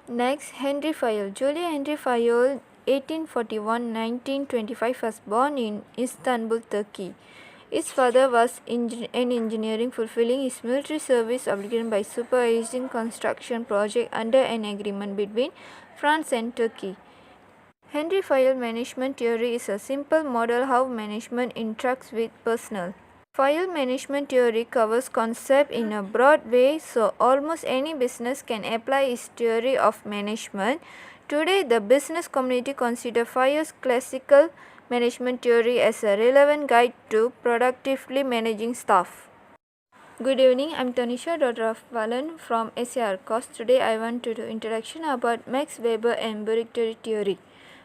Next, Henry Fayol. Julius Henry Fayol, 1841-1925, was born in Istanbul, Turkey. His father was an engineer fulfilling his military service obligation by supervising construction project under an agreement between France and Turkey. Henry Fayol management theory is a simple model how management interacts with personnel. Fayol management theory covers concepts in a broad way, so almost any business can apply its theory of management. Today, the business community considers Fayol's classical management theory as a relevant guide to productively managing staff. Good evening, I'm Tanisha, daughter of Valan from SAR course. Today I want to do introduction about Max Weber and budgetary theory.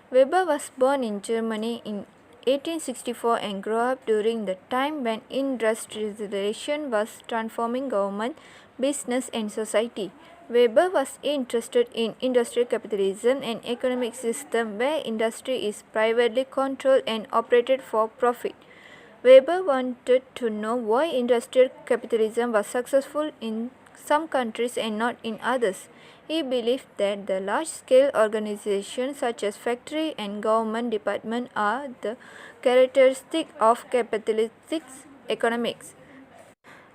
Weber was born in Germany in 1864 and grew up during the time when industrialization was transforming government, business and society. Weber was interested in industrial capitalism, an economic system where industry is privately controlled and operated for profit. Weber wanted to know why industrial capitalism was successful in some countries and not in others. He believed that the large-scale organizations such as factory and government departments are the characteristic of capitalistic economics.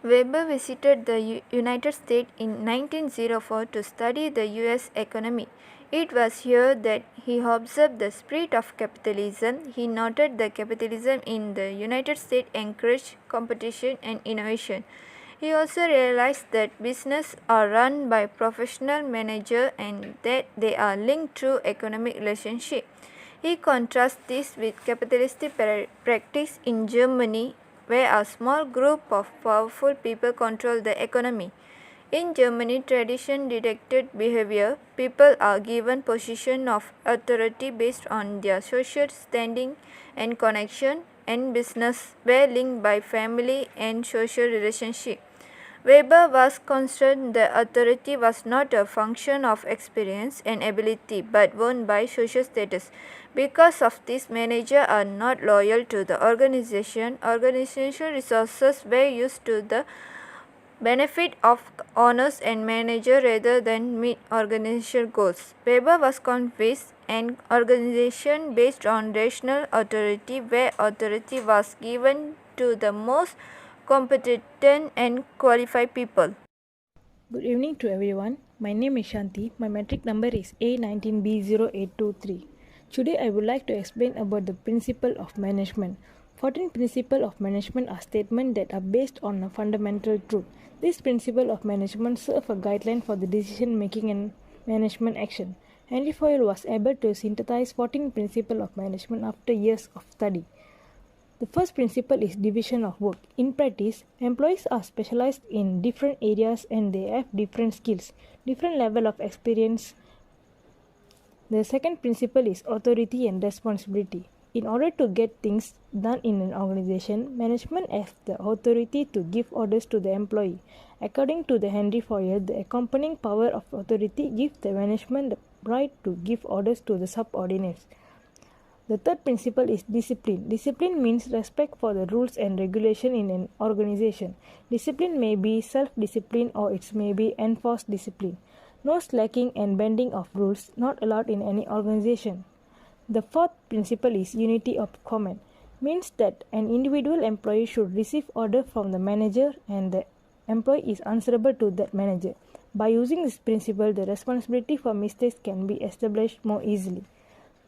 Weber visited the United States in 1904 to study the US economy. It was here that he observed the spirit of capitalism. He noted that capitalism in the United States encouraged competition and innovation. He also realized that business are run by professional managers and that they are linked through economic relationships. He contrasts this with capitalistic practice in Germany, where a small group of powerful people control the economy. In Germany, tradition dictated behavior. People are given position of authority based on their social standing and connection, and business were linked by family and social relationship. Weber was concerned that authority was not a function of experience and ability but won by social status. Because of this, managers are not loyal to the organization. Organizational resources were used to the benefit of owners and managers rather than meet organizational goals. Weber was convinced an organization based on rational authority, where authority was given to the most competent and qualified people. Good evening to everyone. My name is Shanti. My metric number is A19B0823. Today I would like to explain about the principle of management. 14 principles of management are statements that are based on a fundamental truth. This principle of management serve a guideline for the decision making and management action. Henry Fayol was able to synthesize 14 principles of management after years of study. The first principle is division of work. In practice, employees are specialized in different areas and they have different skills, different level of experience. The second principle is authority and responsibility. In order to get things done in an organization, management has the authority to give orders to the employee. According to the Henry Fayol, the accompanying power of authority gives the management the right to give orders to the subordinates. The third principle is discipline. Discipline means respect for the rules and regulation in an organization. Discipline may be self-discipline or it may be enforced discipline. No slacking and bending of rules not allowed in any organization. The fourth principle is unity of command. Means that an individual employee should receive order from the manager and the employee is answerable to that manager. By using this principle, the responsibility for mistakes can be established more easily.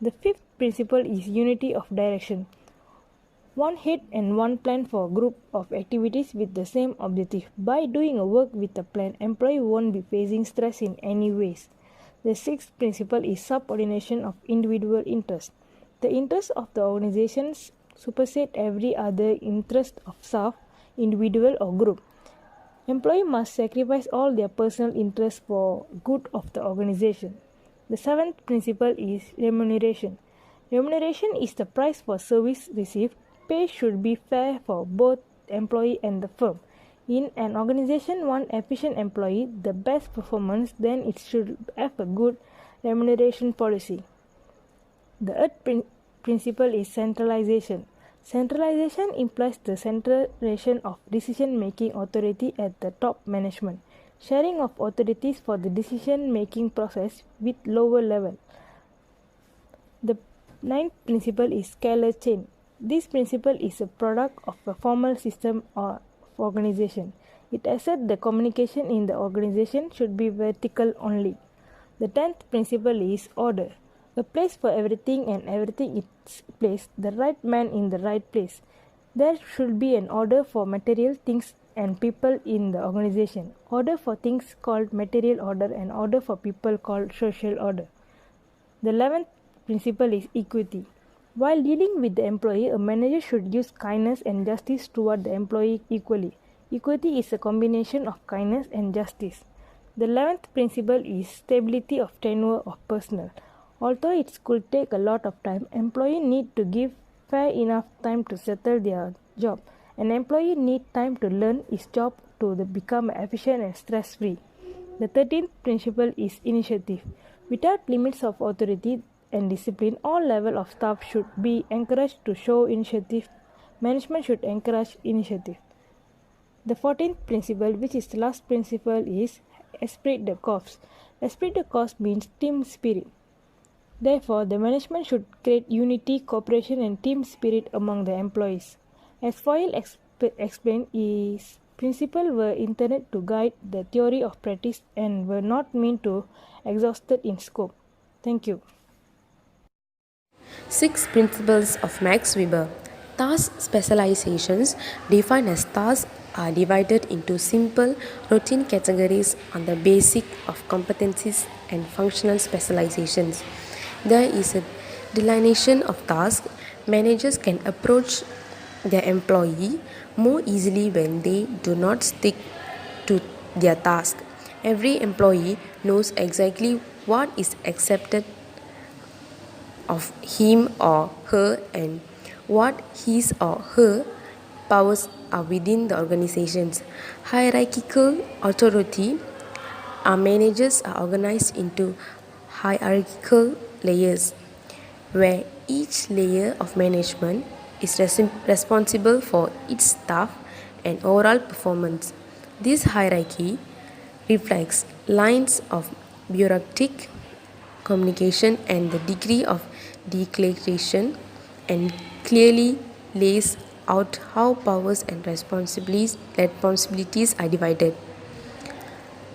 The fifth principle is unity of direction. One head and one plan for a group of activities with the same objective. By doing a work with a plan, employee won't be facing stress in any ways. The sixth principle is subordination of individual interest. The interests of the organization supersede every other interest of staff, individual or group. Employee must sacrifice all their personal interests for good of the organization. The seventh principle is remuneration. Remuneration is the price for service received. Pay should be fair for both employee and the firm. In an organization, one efficient employee, the best performance, then it should have a good remuneration policy. The eighth principle is centralization. Centralization implies the centralization of decision-making authority at the top management. sharing of authorities for the decision-making process with lower level. The ninth principle is scalar chain. This principle is a product of a formal system of organization. It asserts the communication in the organization should be vertical only. The 10th principle is order. A place for everything and everything its place, the right man in the right place. There should be an order for material things and people in the organization. Order for things called material order and order for people called social order. The 11th principle is equity. While dealing with the employee, a manager should use kindness and justice toward the employee equally. Equity is a combination of kindness and justice. The 11th principle is stability of tenure of personnel. Although it could take a lot of time, employees need to give fair enough time to settle their job. An employee needs time to learn his job to become efficient and stress-free. The 13th principle is initiative. Without limits of authority and discipline, all levels of staff should be encouraged to show initiative. Management should encourage initiative. The 14th principle, which is the last principle, is esprit de corps. Esprit de corps means team spirit. Therefore, the management should create unity, cooperation, and team spirit among the employees. As Foyle explained, his principles were intended to guide the theory of practice and were not meant to exhausted in scope. Thank you. 6 Principles of Max Weber. Task specializations defined as tasks are divided into simple, routine categories on the basis of competencies and functional specializations. There is a delineation of tasks. Managers can approach their employee more easily when they do not stick to their task. Every employee knows exactly what is accepted of him or her and what his or her powers are within the organization's hierarchical authority. Our managers are organized into hierarchical layers, where each layer of management is responsible for its staff and overall performance. This hierarchy reflects lines of bureaucratic communication and the degree of declaration and clearly lays out how powers and responsibilities are divided.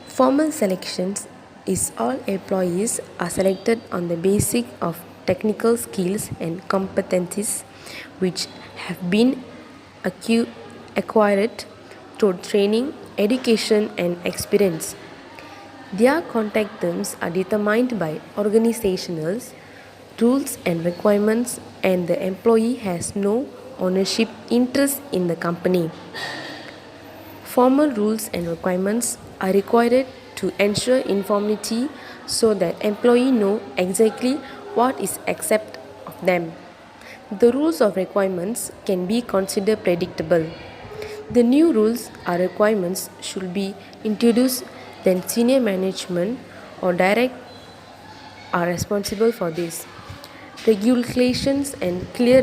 Formal selections is all employees are selected on the basis of technical skills and competencies which have been acquired through training, education, and experience. Their contact terms are determined by organizational rules and requirements, and the employee has no ownership interest in the company. Formal rules and requirements are required to ensure uniformity so that employees know exactly what is expected of them. The rules of requirements can be considered predictable. The new rules or requirements should be introduced, then senior management or direct are responsible for this. Regulations and clear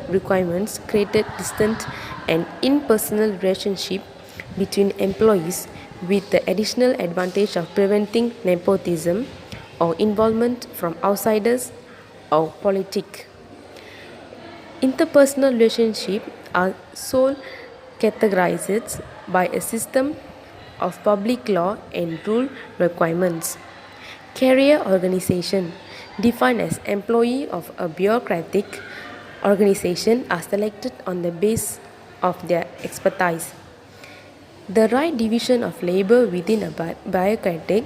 requirements created distant and impersonal relationship between employees with the additional advantage of preventing nepotism or involvement from outsiders or politics. Interpersonal relationships are so categorized by a system of public law and rule requirements. Career organization, defined as employees of a bureaucratic organization, are selected on the basis of their expertise. The right division of labor within a bureaucratic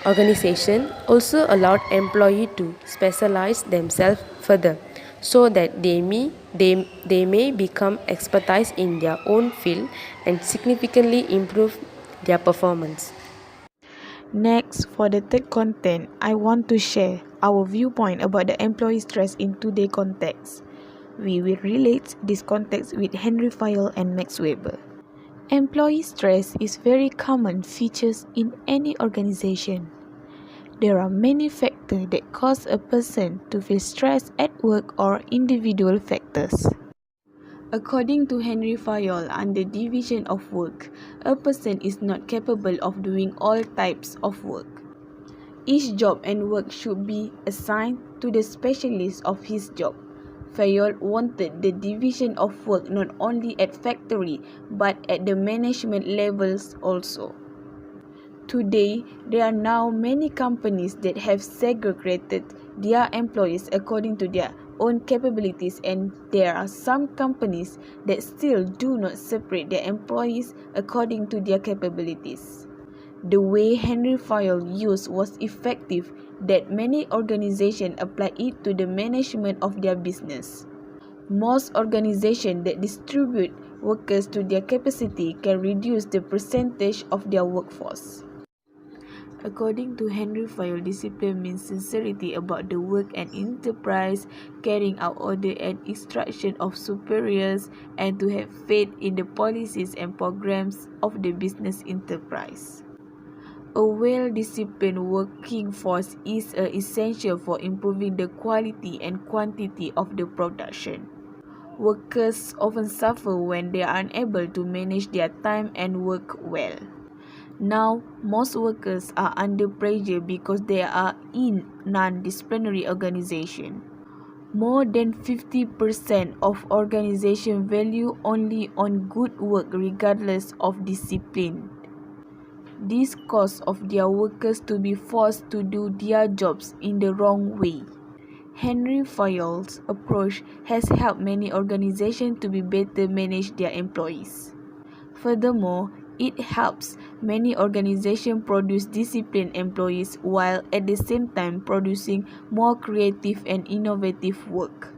organization also allowed employees to specialize themselves further, so that they may become expertise in their own field and significantly improve their performance. Next, for the third content, I want to share our viewpoint about the employee stress in today's context. We will relate this context with Henry Foyle and Max Weber. Employee stress is very common features in any organization. There are many factors that cause a person to feel stressed at work or individual factors. According to Henry Fayol, under division of work, a person is not capable of doing all types of work. Each job and work should be assigned to the specialist of his job. Fayol wanted the division of work not only at factory but at the management levels also. Today, there are now many companies that have segregated their employees according to their own capabilities, and there are some companies that still do not separate their employees according to their capabilities. The way Henry Fayol used was effective that many organizations apply it to the management of their business. Most organizations that distribute workers to their capacity can reduce the percentage of their workforce. According to Henry Fayol, discipline means sincerity about the work and enterprise, carrying out order and instruction of superiors, and to have faith in the policies and programs of the business enterprise. A well-disciplined working force is essential for improving the quality and quantity of the production. Workers often suffer when they are unable to manage their time and work well. Now, most workers are under pressure because they are in non-disciplinary organization. More than 50% of organizations value only on good work regardless of discipline. This causes of their workers to be forced to do their jobs in the wrong way. Henry Fayol's approach has helped many organizations to be better manage their employees. Furthermore, it helps many organizations produce disciplined employees while at the same time producing more creative and innovative work.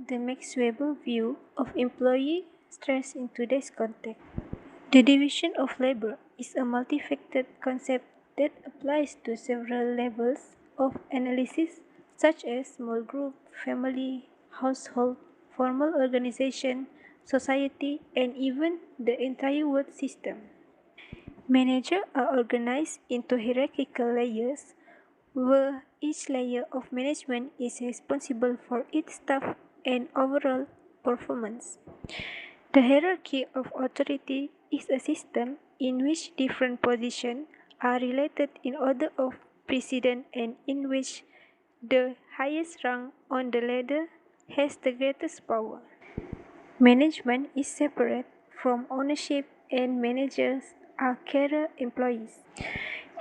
The Max Weber view of employee stress in today's context. The division of labor is a multifaceted concept that applies to several levels of analysis, such as small group, family, household, formal organization, society, and even the entire world system. Managers are organized into hierarchical layers where each layer of management is responsible for its staff and overall performance. The hierarchy of authority is a system in which different positions are related in order of precedence and in which the highest rank on the ladder has the greatest power. Management is separate from ownership and managers are career employees.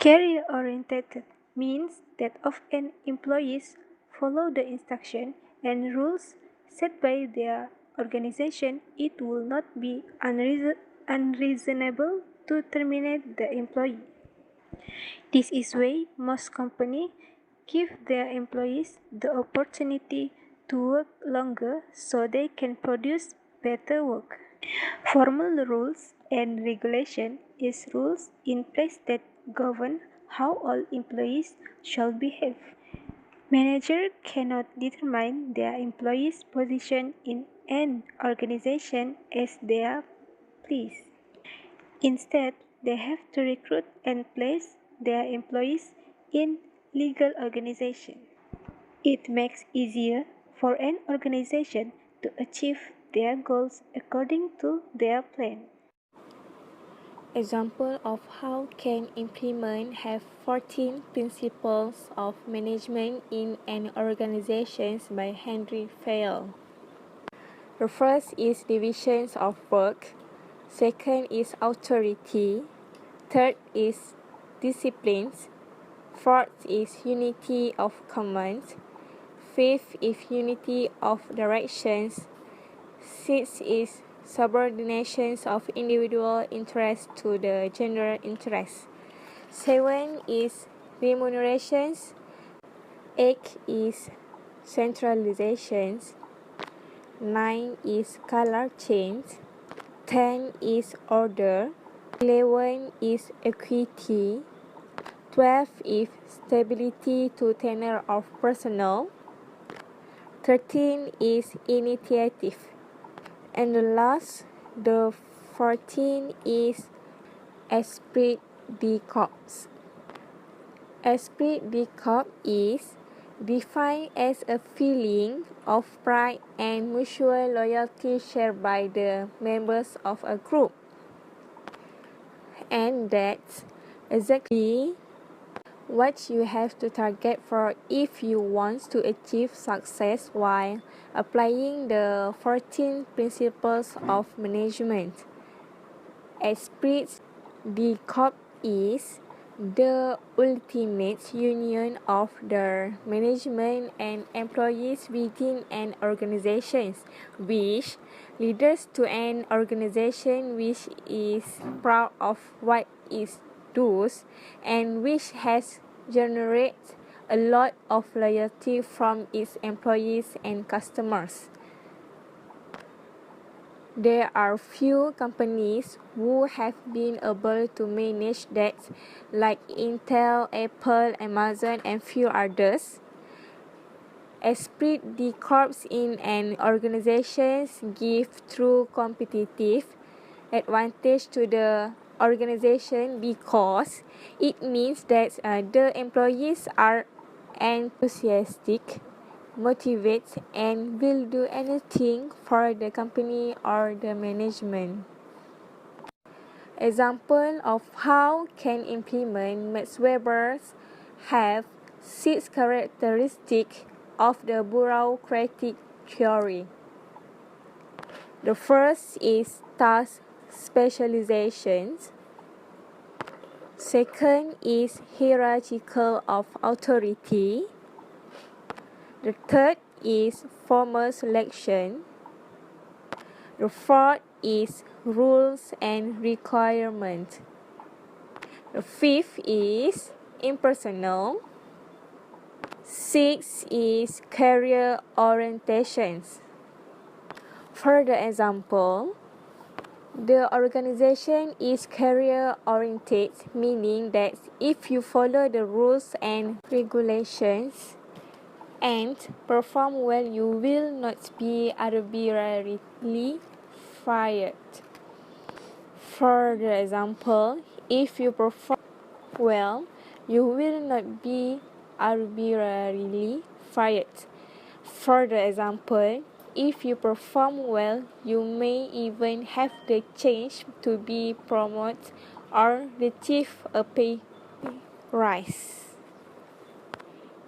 Career-oriented means that often employees follow the instructions and rules set by their organization. It will not be unreasonable to terminate the employee. This is why most companies give their employees the opportunity to work longer so they can produce better work. Formal rules and regulation is rules in place that govern how all employees shall behave. Managers cannot determine their employees' position in an organization as they please. Instead, they have to recruit and place their employees in legal organizations. It makes easier for an organization to achieve their goals according to their plan. Example of how can implement have 14 principles of management in an organization by Henry Fayol. The first is divisions of work. Second is authority. Third is disciplines. Fourth is unity of command. Fifth is unity of directions. Sixth is subordination of individual interest to the general interest. 7 is remunerations. 8 is centralizations. 9 is color change. 10 is order. 11 is equity. 12 is stability to tenure of personnel. 13 is initiative. And the last, the 14 is esprit de corps. Esprit de corps is defined as a feeling of pride and mutual loyalty shared by the members of a group. And that's exactly what you have to target for if you want to achieve success while applying the 14 principles of management. Esprit de Corps is the ultimate union of the management and employees within an organization, which leads to an organization which is proud of what it does and which has generated a lot of loyalty from its employees and customers. There are few companies who have been able to manage that, like Intel, Apple, Amazon, and few others. Esprit de corps in an organization give true competitive advantage to the organization because it means that the employees are enthusiastic, motivated, and will do anything for the company or the management. Example of how can implement Max Weber's have 6 characteristics of the bureaucratic theory. The first is task specializations. Second is hierarchical of authority. The third is formal selection. The fourth is rules and requirements. The fifth is impersonal. Sixth is career orientations. For the example, the organization is career oriented, meaning that if you follow the rules and regulations and perform well, you will not be arbitrarily fired. For the example, if you perform well, you will not be arbitrarily fired. For the example, if you perform well, you may even have the chance to be promoted or receive a pay rise.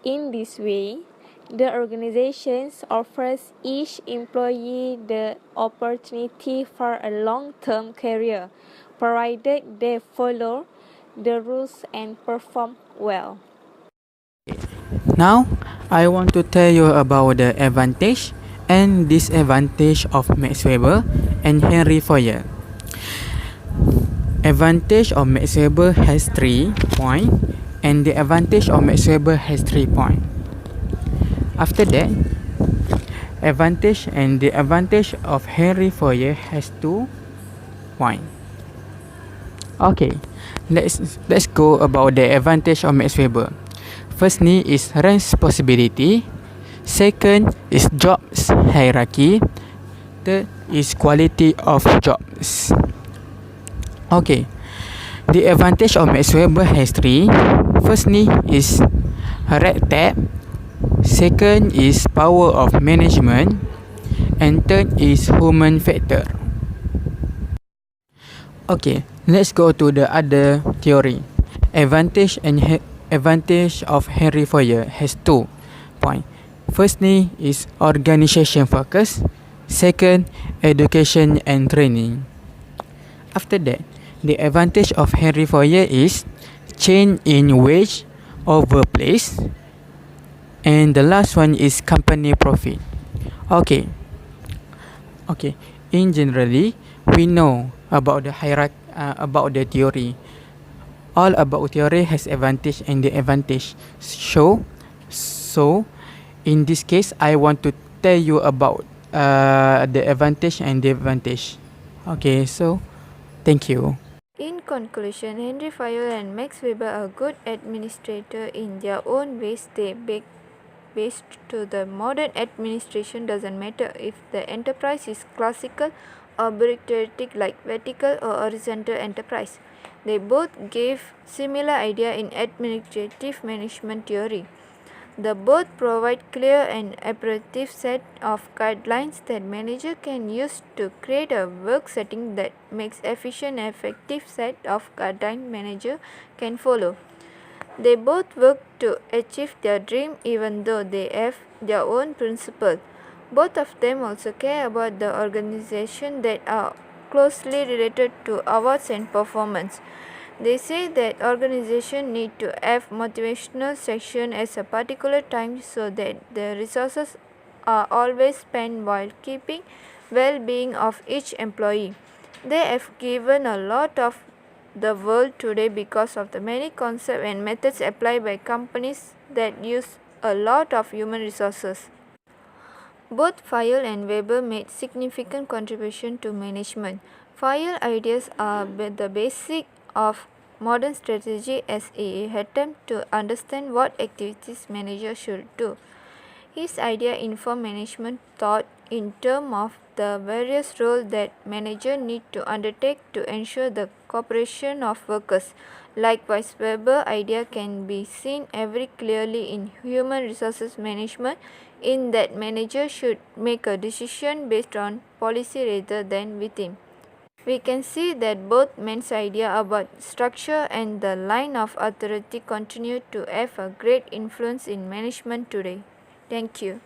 In this way, the organization offers each employee the opportunity for a long-term career, provided they follow the rules and perform well. Now, I want to tell you about the advantage and disadvantage of Max Weber and Henry Fayol. Advantage of Max Weber has 3 points and the advantage of Max Weber has 3 points. After that, advantage and the advantage of Henry Fayol has 2 points. Okay, let's go about the advantage of Max Weber. Firstly is responsibility. Second is jobs hierarchy. Third is quality of jobs. Okay, the advantage of Max Weber has 3. Firstly is red tape. Second is power of management. And third is human factor. Okay, let's go to the other theory. Advantage of Henry Fayol has 2 points. Firstly is organization focus. Second, education and training. After that, the advantage of Henry Fayol is change in wage over place. And the last one is company profit. Okay. In generally, we know about the hierarchy, about the theory. All about theory has advantage and the advantage. So in this case, I want to tell you about the advantage and the advantage. Okay, so thank you. In conclusion, Henry Fayol and Max Weber are good administrators in their own ways. They based to the modern administration doesn't matter if the enterprise is classical or bureaucratic like vertical or horizontal enterprise. They both gave similar idea in administrative management theory. The both provide clear and operative set of guidelines that manager can use to create a work setting that makes efficient and effective set of guidelines manager can follow. They both work to achieve their dream even though they have their own principles. Both of them also care about the organization that are closely related to awards and performance. They say that organization need to have motivational section at a particular time so that the resources are always spent while keeping well-being of each employee. They have given a lot of the world today because of the many concepts and methods applied by companies that use a lot of human resources. Both Fayol and Weber made significant contribution to management. Fayol ideas are the basic of modern strategy as an attempt to understand what activities manager should do. His idea inform management thought in terms of the various roles that manager need to undertake to ensure the cooperation of workers. Likewise, Weber idea can be seen very clearly in human resources management in that manager should make a decision based on policy rather than within. We can see that both men's idea about structure and the line of authority continue to have a great influence in management today. Thank you.